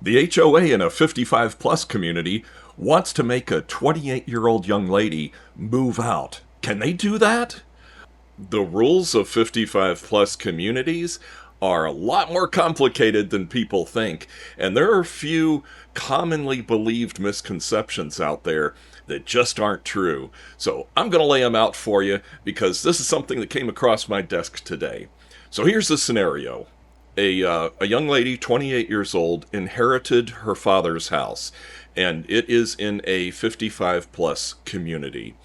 The HOA in a 55 plus community wants to make a 28-year-old young lady move out. Can they do that? The rules of 55 plus communities are a lot more complicated than people think, and there are a few commonly believed misconceptions out there that just aren't true. So I'm going to lay them out for you because this is something that came across my desk today. So here's the scenario. A young lady, 28 years old, inherited her father's house, and it is in a 55 plus community.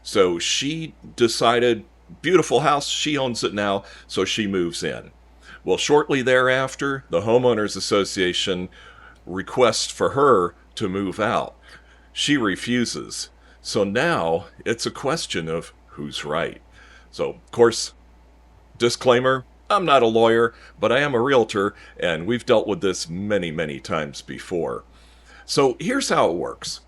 So she decided, beautiful house, she owns it now, so she moves in. Well, shortly thereafter, the homeowners association requests for her to move out. She refuses. So now it's a question of who's right. So, of course, disclaimer, I'm not a lawyer, but I am a realtor, and we've dealt with this many, many times before. So here's how it works.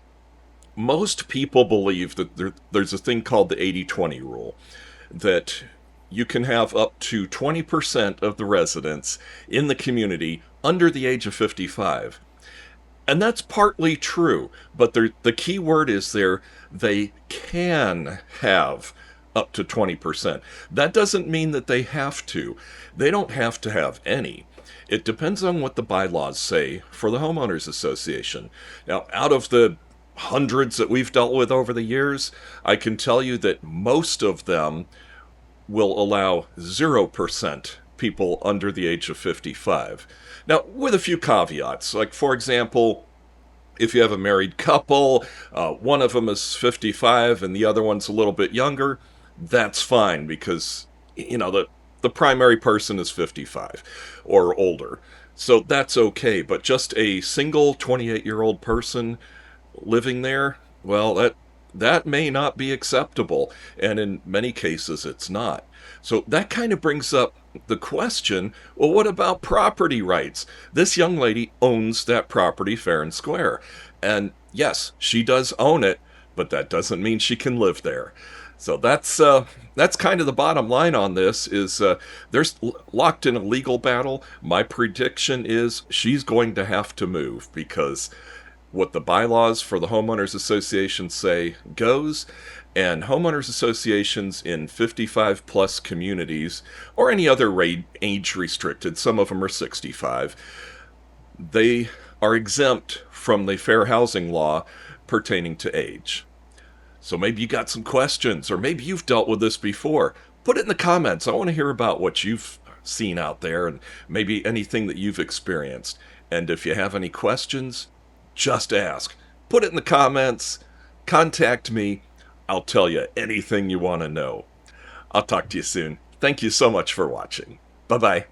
Most people believe that there's a thing called the 80-20 rule, that you can have up to 20% of the residents in the community under the age of 55. And that's partly true, but the key word is there, they can have up to 20%. That doesn't mean that they have to. They don't have to have any. It depends on what the bylaws say for the homeowners association. Now, out of the hundreds that we've dealt with over the years, I can tell you that most of them will allow 0% people under the age of 55. Now, with a few caveats, like for example, if you have a married couple, one of them is 55 and the other one's a little bit younger, that's fine because, the primary person is 55 or older. So that's okay. But just a single 28-year-old person living there, well, that may not be acceptable. And in many cases, it's not. So that kind of brings up the question, well, what about property rights? This young lady owns that property fair and square. And yes, she does own it, but that doesn't mean she can live there. So that's kind of the bottom line on this is there's locked in a legal battle. My prediction is she's going to have to move because what the bylaws for the homeowners association say goes, and homeowners associations in 55 plus communities or any other age restricted, some of them are 65, they are exempt from the fair housing law pertaining to age. So maybe you got some questions, or maybe you've dealt with this before. Put it in the comments. I want to hear about what you've seen out there and maybe anything that you've experienced. And if you have any questions, just ask. Put it in the comments. Contact me. I'll tell you anything you want to know. I'll talk to you soon. Thank you so much for watching. Bye-bye.